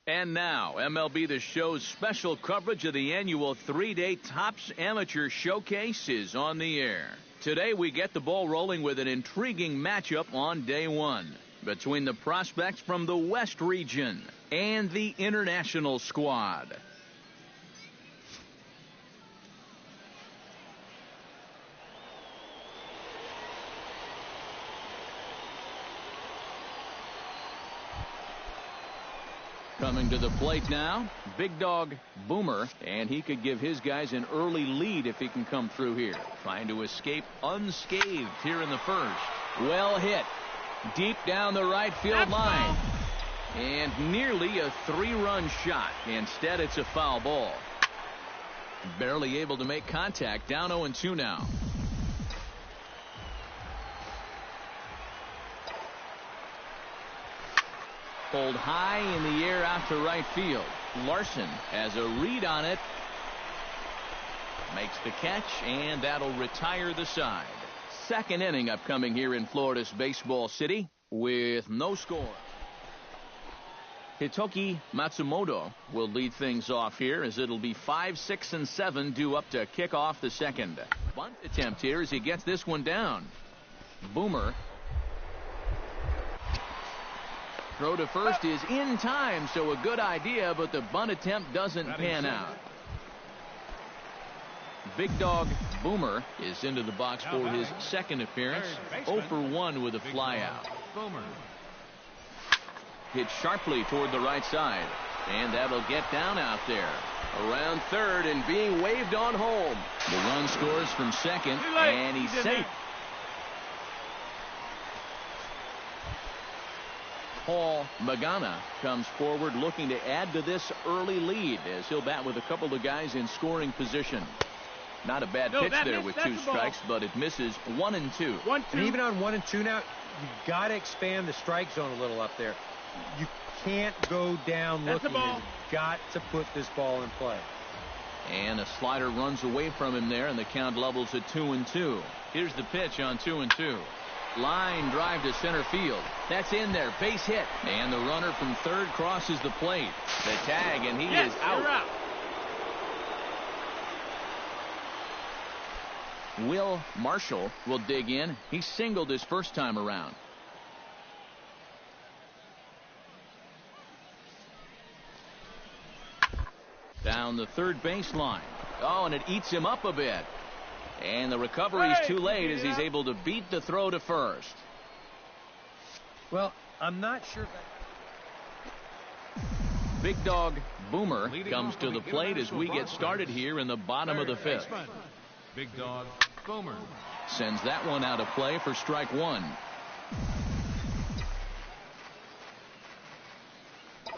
And now, MLB The Show's special coverage of the annual 3-day Topps Amateur Showcase is on the air. Today, we get the ball rolling with an intriguing matchup on day one between the prospects from the West region and the international squad. Coming to the plate now, Big Dog Boomer, and he could give his guys an early lead if he can come through here. Trying to escape unscathed here in the first. Well hit. Deep down the right field line. And nearly a 3-run shot. Instead, it's a foul ball. Barely able to make contact. Down 0-2 now. Pulled high in the air out to right field. Larson has a read on it. Makes the catch, and that'll retire the side. Second inning upcoming here in Florida's Baseball City with no score. Hitoki Matsumoto will lead things off here as it'll be 5, 6, and 7 due up to kick off the second. Bunt attempt here as he gets this one down. Boomer. Throw to first is in time, so a good idea, but the bunt attempt doesn't pan out. Big Dog Boomer is into the box for his second appearance. 0 for 1 with a flyout. Hit sharply toward the right side, and that'll get down out there. Around third and being waved on home. The run scores from second, and he's safe. Paul Magana comes forward looking to add to this early lead as he'll bat with a couple of guys in scoring position. Not a bad pitch there with 2 strikes, but it misses 1 and 2. And even on 1 and 2 now, you've got to expand the strike zone a little up there. You can't go down looking. You've got to put this ball in play. And a slider runs away from him there, and the count levels at 2 and 2. Here's the pitch on 2 and 2. Line drive to center field. That's in there. Base hit. And the runner from third crosses the plate. The tag, and he is out. Will Marshall will dig in. He singled his first time around. Down the third baseline. Oh, and it eats him up a bit. And the recovery's too late as he's able to beat the throw to first. Well, I'm not sure. Big Dog Boomer comes to the plate as we get started here in the bottom of the fifth. Big Dog Boomer sends that one out of play for strike 1.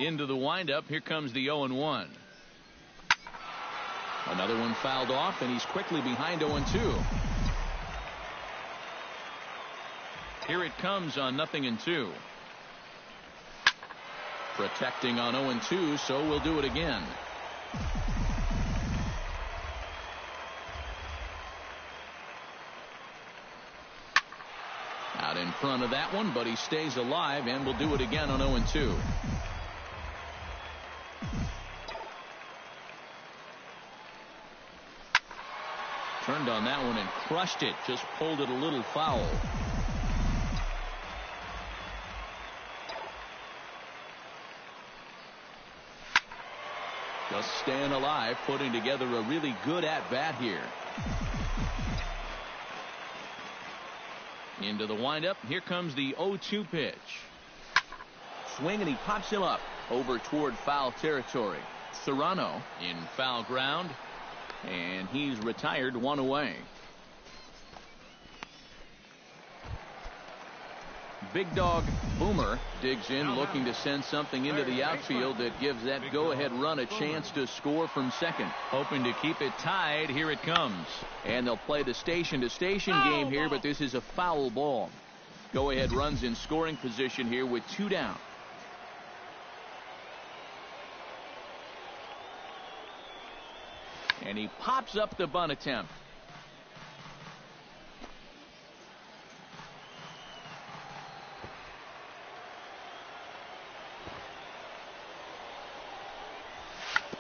Into the windup. Here comes the 0-1. Another one fouled off, and he's quickly behind 0-2. Here it comes on 0-2. Protecting on 0-2, so we'll do it again. Out in front of that one, but he stays alive, and we'll do it again on 0-2. Turned on that one and crushed it. Just pulled it a little foul. Just staying alive, putting together a really good at-bat here. Into the windup. Here comes the 0-2 pitch. Swing, and he pops him up over toward foul territory. Serrano in foul ground. And he's retired, 1 away. Big Dog Boomer digs in, looking to send something into the outfield that gives that go-ahead run a chance to score from second. Hoping to keep it tied. Here it comes. And they'll play the station-to-station game here, but this is a foul ball. Go-ahead runs in scoring position here with 2 down. And he pops up the bunt attempt.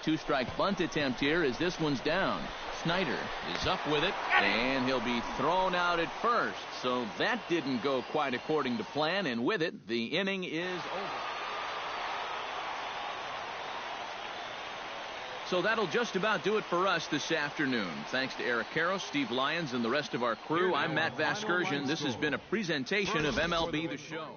two-strike bunt attempt here as this one's down. Snyder is up with it, and he'll be thrown out at first. So that didn't go quite according to plan, and with it, the inning is over. So that'll just about do it for us this afternoon. Thanks to Eric Karros, Steve Lyons, and the rest of our crew. I'm Matt Vasgersian. This has been a presentation of MLB The Show.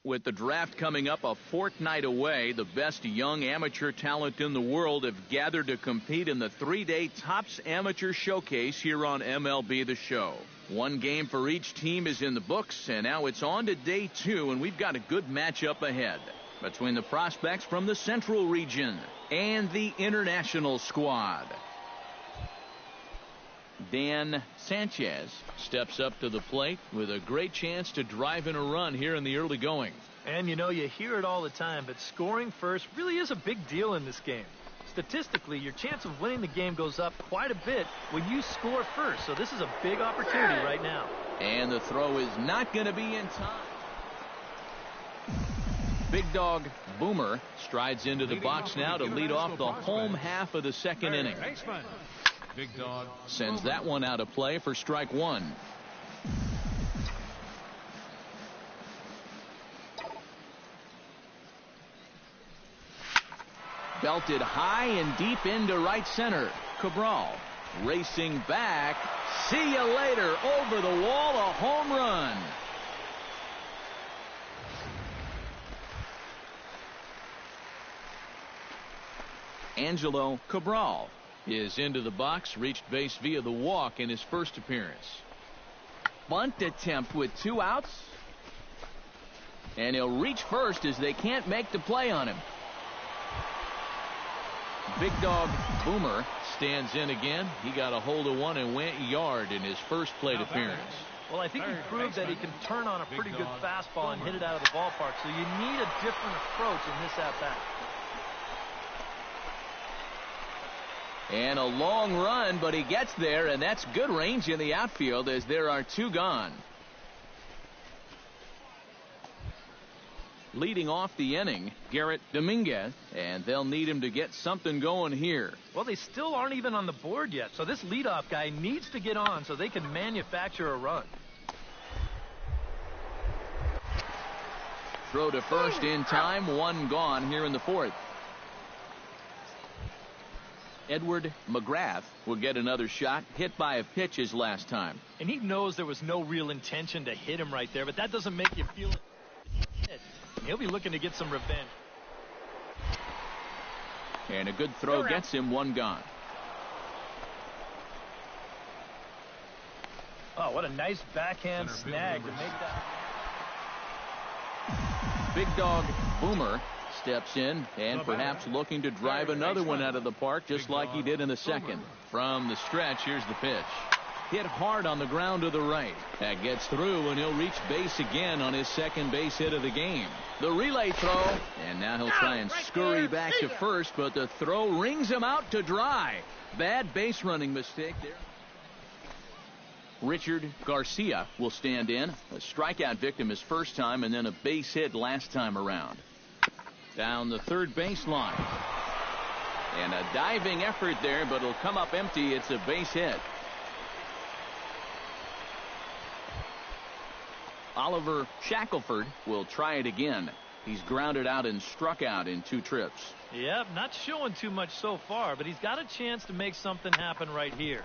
With the draft coming up a fortnight away, the best young amateur talent in the world have gathered to compete in the 3-day Topps Amateur Showcase here on MLB The Show. One game for each team is in the books, and now it's on to day 2, and we've got a good matchup ahead between the prospects from the Central region and the international squad. Dan Sanchez steps up to the plate with a great chance to drive in a run here in the early going. And you know, you hear it all the time, but scoring first really is a big deal in this game. Statistically, your chance of winning the game goes up quite a bit when you score first. So this is a big opportunity right now. And the throw is not going to be in time. Big Dog Boomer strides into the box now to lead off the home half of the second inning. Big Dog sends that one out of play for strike one. Belted high and deep into right center. Cabral racing back. See you later. Over the wall, a home run. Angelo Cabral is into the box, reached base via the walk in his first appearance. Bunt attempt with 2 outs. And he'll reach first as they can't make the play on him. Big Dog Boomer stands in again. He got a hold of one and went yard in his first plate appearance. Well, I think he proved that he can turn on a pretty good fastball and hit it out of the ballpark. So you need a different approach in this at-bat. And a long run, but he gets there, and that's good range in the outfield as there are 2 gone. Leading off the inning, Garrett Dominguez, and they'll need him to get something going here. Well, they still aren't even on the board yet, so this leadoff guy needs to get on so they can manufacture a run. Throw to first in time, 1 gone here in the 4th. Edward McGrath will get another shot, hit by a pitch his last time. And he knows there was no real intention to hit him right there, but that doesn't make you feel it. He'll be looking to get some revenge. And a good throw gets him 1 gone. Oh, what a nice backhand snag to make that. Big Dog Boomer steps in and perhaps looking to drive another one out of the park just like he did in the second. From the stretch, here's the pitch. Hit hard on the ground to the right. That gets through, and he'll reach base again on his second base hit of the game. The relay throw, and now he'll try and scurry back to first, but the throw rings him out to dry. Bad base running mistake there. Richard Garcia will stand in. A strikeout victim his first time, and then a base hit last time around. Down the third baseline. And a diving effort there, but it'll come up empty. It's a base hit. Oliver Shackelford will try it again. He's grounded out and struck out in 2 trips. Yep, not showing too much so far, but he's got a chance to make something happen right here.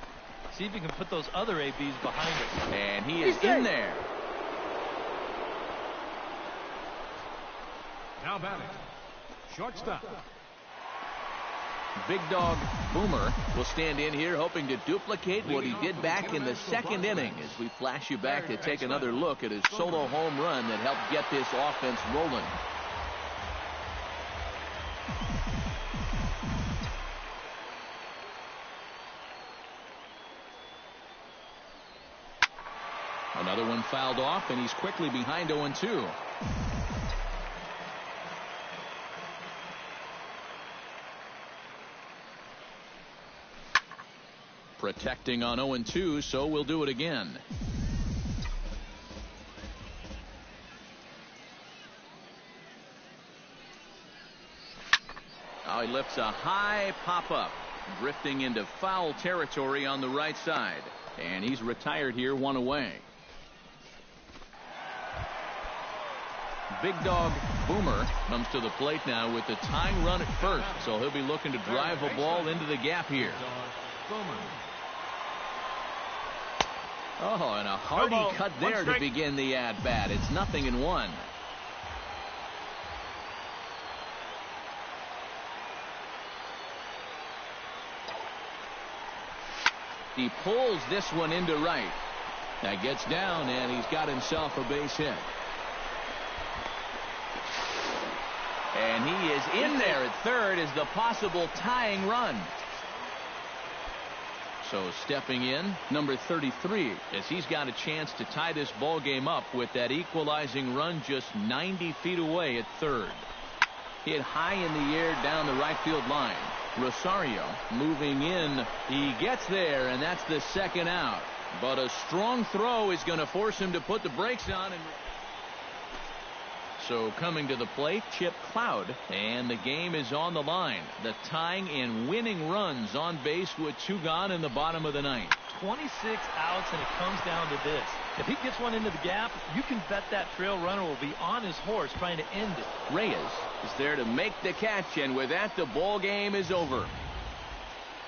See if he can put those other ABs behind us. And he is in there. Now batting, shortstop. Big Dog Boomer will stand in here hoping to duplicate what he did back in the second inning as we flash you back to take another look at his solo home run that helped get this offense rolling. Another one fouled off, and he's quickly behind 0-2. Protecting on 0-2, so we'll do it again. Now he lifts a high pop-up, drifting into foul territory on the right side. And he's retired here, one away. Big Dog Boomer comes to the plate now with the tying run at first, so he'll be looking to drive a ball into the gap here. Oh, and a hearty cut there to begin the at-bat. It's 0-1. He pulls this one into right. That gets down, and he's got himself a base hit. And he is in there at third as the possible tying run. So stepping in, number 33, as he's got a chance to tie this ball game up with that equalizing run just 90 feet away at third. Hit high in the air down the right field line. Rosario moving in. He gets there, and that's the second out. But a strong throw is going to force him to put the brakes on. So coming to the plate, Chip Cloud, and the game is on the line. The tying and winning runs on base with 2 gone in the bottom of the ninth. 26 outs, and it comes down to this. If he gets one into the gap, you can bet that trail runner will be on his horse trying to end it. Reyes is there to make the catch, and with that, the ball game is over.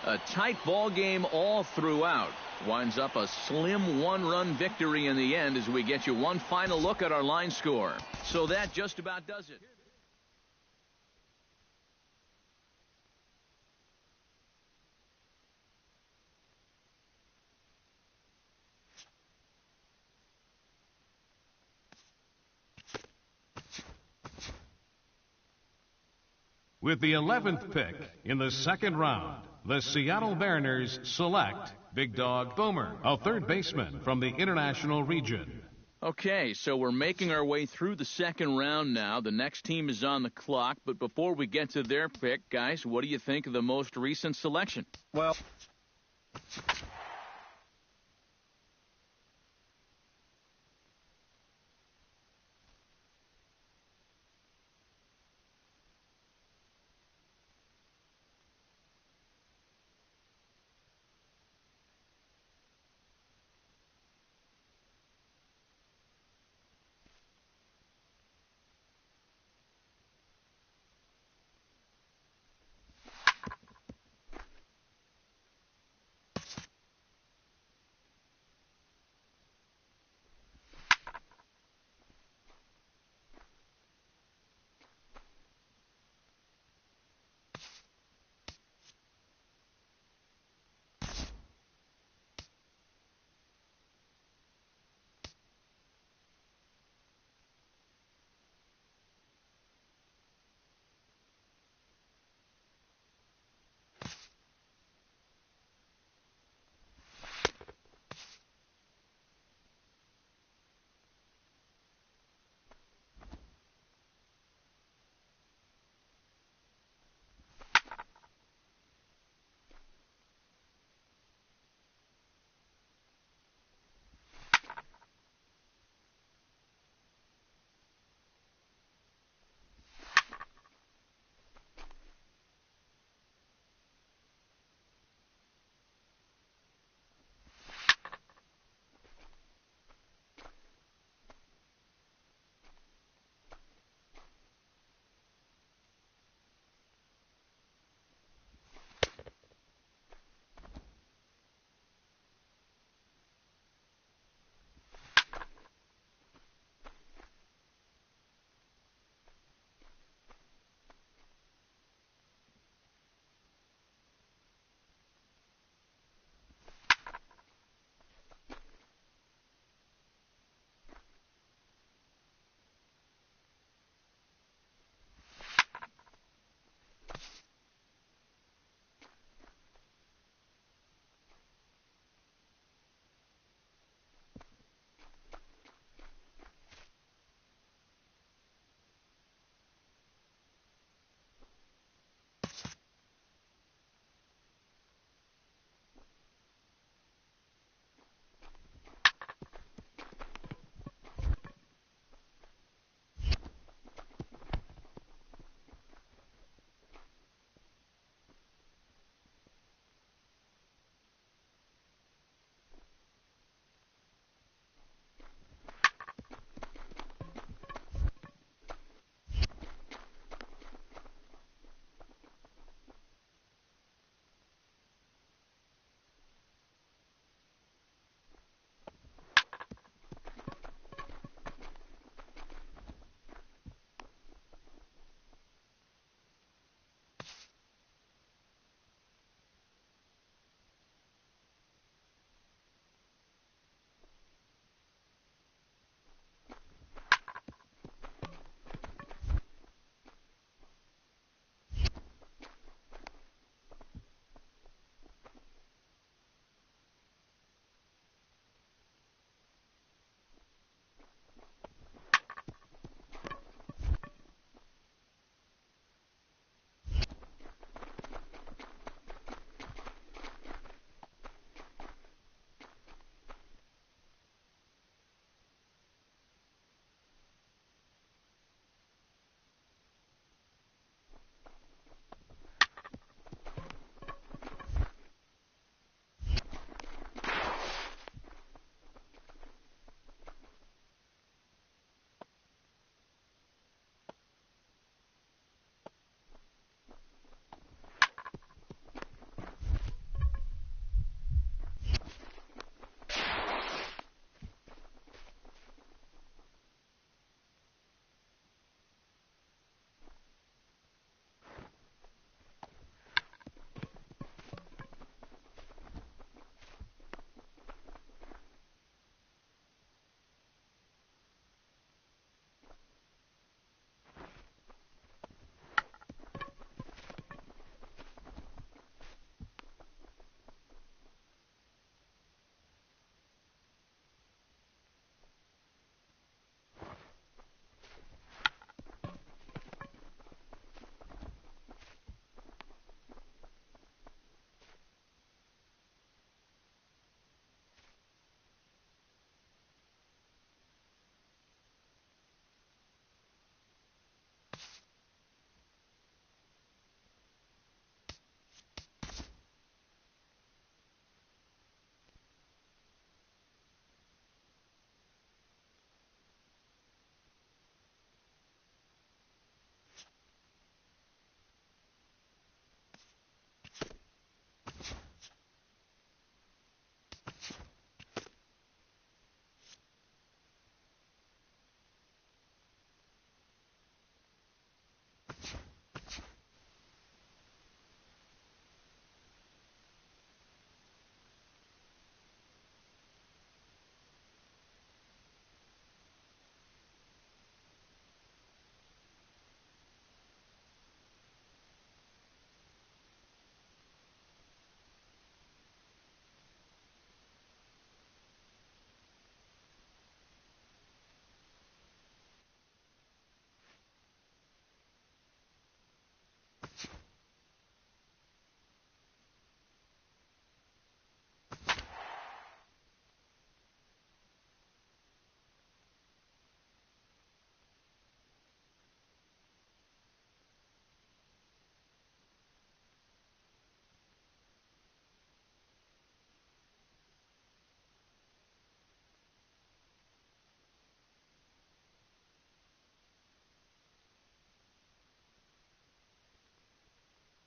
A tight ball game all throughout. Winds up a slim 1-run victory in the end as we get you one final look at our line score. So that just about does it. With the 11th pick in the second round, the Seattle Mariners select Big Dog Boomer, a third baseman from the International region. Okay, so we're making our way through the second round now. The next team is on the clock, but before we get to their pick, guys, what do you think of the most recent selection? Well,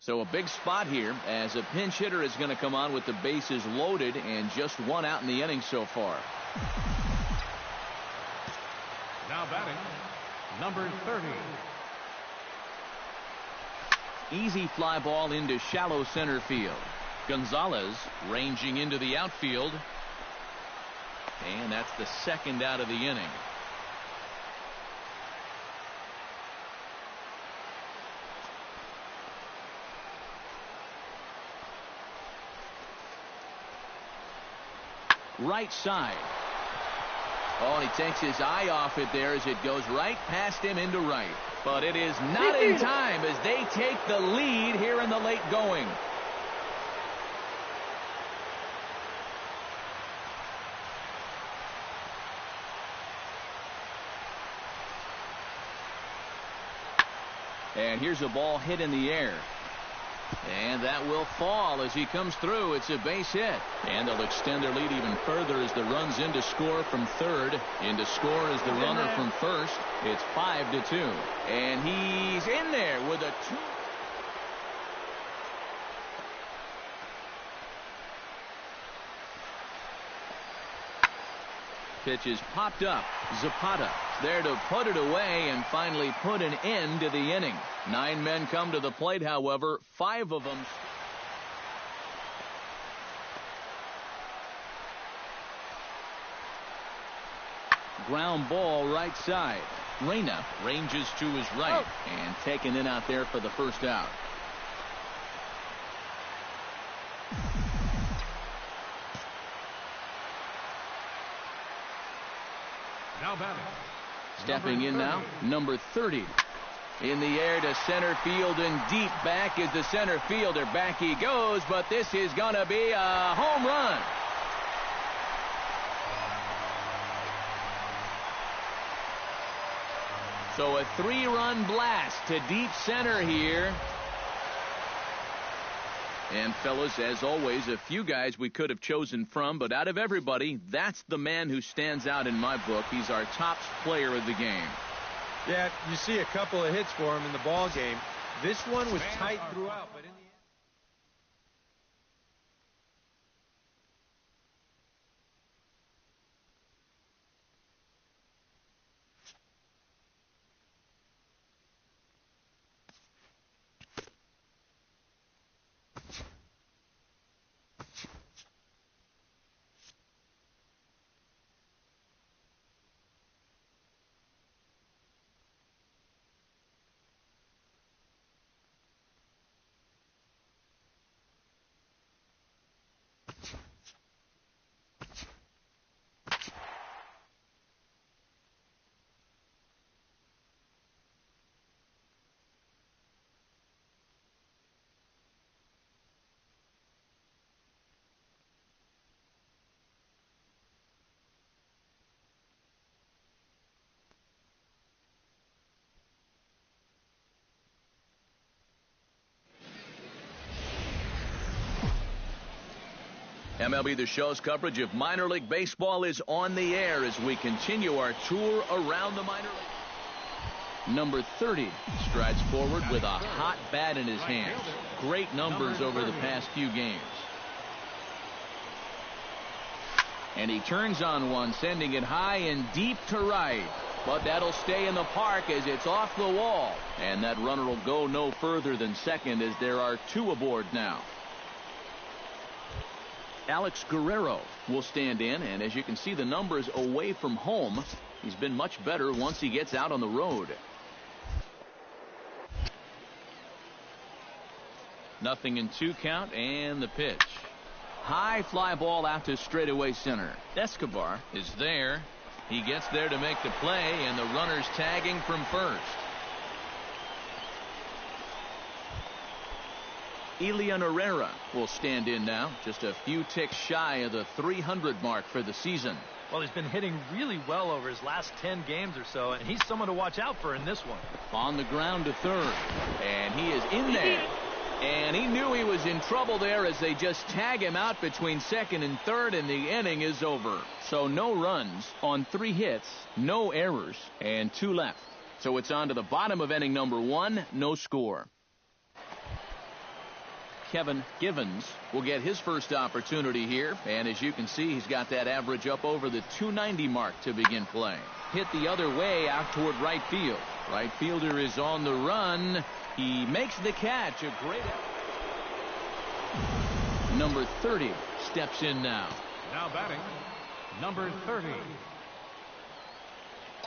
So a big spot here as a pinch hitter is going to come on with the bases loaded and just one out in the inning so far. Now batting, number 30. Easy fly ball into shallow center field. Gonzalez ranging into the outfield. And that's the second out of the inning. Right side. Oh, and he takes his eye off it there as it goes right past him into right. But it is not in time as they take the lead here in the late going. And here's a ball hit in the air. And that will fall as he comes through. It's a base hit. And they'll extend their lead even further as the run's in to score from third. In to score is the runner from first. It's 5-2. And he's in there with a 2. Pitch is popped up. Zapata there to put it away and finally put an end to the inning. 9 men come to the plate, however, 5 of them. Ground ball right side. Reyna ranges to his right and taken in out there for the first out. Now batting. Stepping in now, number 30. In the air to center field and deep back is the center fielder. Back he goes, but this is going to be a home run. So a 3-run blast to deep center here. And fellas, as always, a few guys we could have chosen from, but out of everybody, that's the man who stands out in my book. He's our top player of the game. Yeah, you see a couple of hits for him in the ball game. This one was tight throughout, but in the end. MLB The Show's coverage of minor league baseball is on the air as we continue our tour around the minor league. Number 30 strides forward with a hot bat in his hands. Great numbers over the past few games. And he turns on one, sending it high and deep to right. But that'll stay in the park as it's off the wall. And that runner will go no further than second as there are 2 aboard now. Alex Guerrero will stand in, and as you can see the numbers away from home, he's been much better once he gets out on the road. 0-2 count, and the pitch. High fly ball out to straightaway center. Escobar is there. He gets there to make the play, and the runner's tagging from first. Elian Herrera will stand in now, just a few ticks shy of the 300 mark for the season. Well, he's been hitting really well over his last 10 games or so, and he's someone to watch out for in this one. On the ground to third, and he is in there. And he knew he was in trouble there as they just tag him out between second and third, and the inning is over. So no runs on 3 hits, no errors, and 2 left. So it's on to the bottom of inning number 1, no score. Kevin Givens will get his first opportunity here. And as you can see, he's got that average up over the 290 mark to begin play. Hit the other way out toward right field. Right fielder is on the run. He makes the catch. A great. Number 30 steps in now. Now batting, number 30.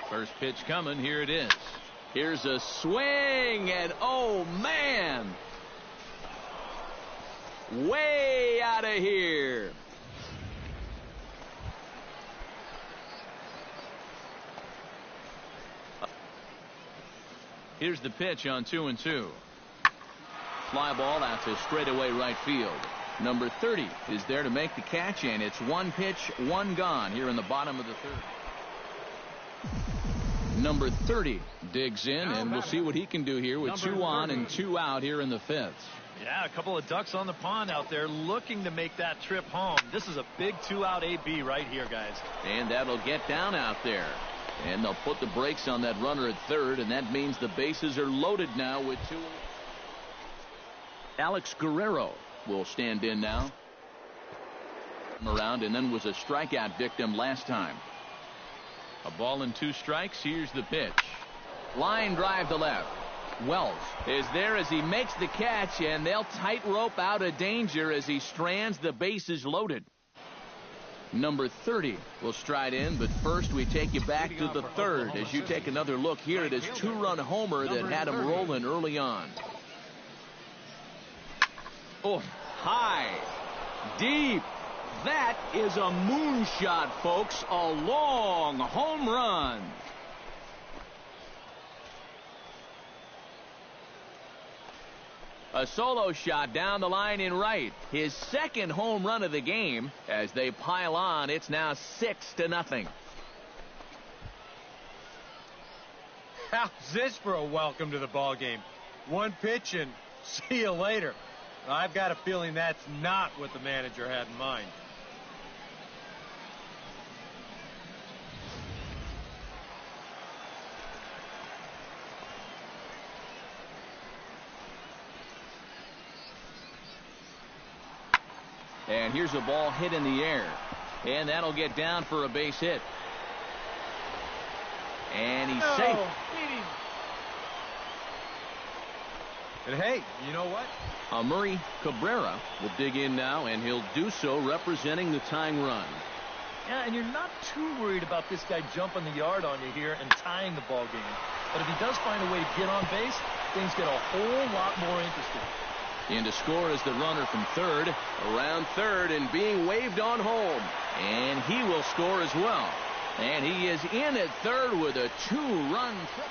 First pitch coming. Here it is. Here's a swing, and oh man, way out of here. Here's the pitch on 2-2. Fly ball out to straightaway right field. Number 30 is there to make the catch, and it's one pitch, one gone here in the bottom of the third. Number 30 digs in, and we'll see what he can do here with 2 on and 2 out here in the fifth. Yeah, a couple of ducks on the pond out there looking to make that trip home. This is a big 2-out AB right here, guys. And that'll get down out there. And they'll put the brakes on that runner at third, and that means the bases are loaded now with 2. Alex Guerrero will stand in now. Around and then was a strikeout victim last time. A ball and 2 strikes. Here's the pitch. Line drive to left. Wells is there as he makes the catch, and they'll tightrope out of danger as he strands the bases loaded. Number 30 will stride in, but first we take you back to the third as you take another look here at his 2-run homer that had him rolling early on. Oh, high, deep. That is a moonshot, folks. A long home run. A solo shot down the line in right. His second home run of the game. As they pile on, it's now 6-0. How's this for a welcome to the ball game? One pitch and see you later. I've got a feeling that's not what the manager had in mind. And here's a ball hit in the air. And that'll get down for a base hit. And he's safe. And hey, you know what? Murray Cabrera will dig in now, and he'll do so representing the tying run. Yeah, and you're not too worried about this guy jumping the yard on you here and tying the ball game. But if he does find a way to get on base, things get a whole lot more interesting. In to score is the runner from third, around third and being waved on home. And he will score as well. And he is in at third with a 2-run trip.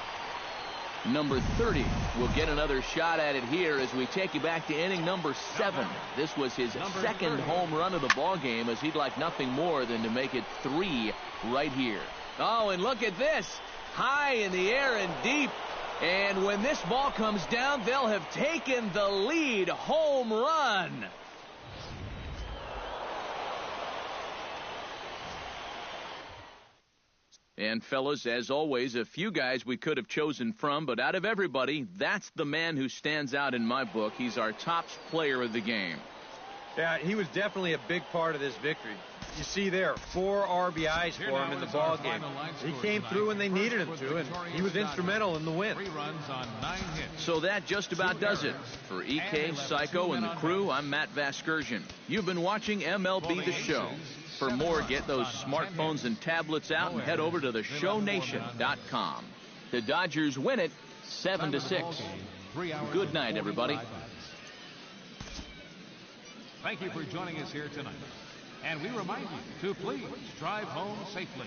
Number 30 will get another shot at it here as we take you back to inning number 7. This was his second home run of the ball game, as he'd like nothing more than to make it 3 right here. Oh, and look at this. High in the air and deep. And when this ball comes down, they'll have taken the lead. Home run. And fellas, as always, a few guys we could have chosen from, but out of everybody, that's the man who stands out in my book. He's our top player of the game. Yeah, he was definitely a big part of this victory. You see there, 4 RBIs for him in the ball game. He came through when they needed him to, and he was instrumental in the win. 3 runs on 9 hits. So that just about does it. For EK, Psycho, and the crew, I'm Matt Vasgersian. You've been watching MLB The Show. For more, get those smartphones and tablets out and head over to theshownation.com. The Dodgers win it 7-6. Good night, everybody. Thank you for joining us here tonight. And we remind you to please drive home safely.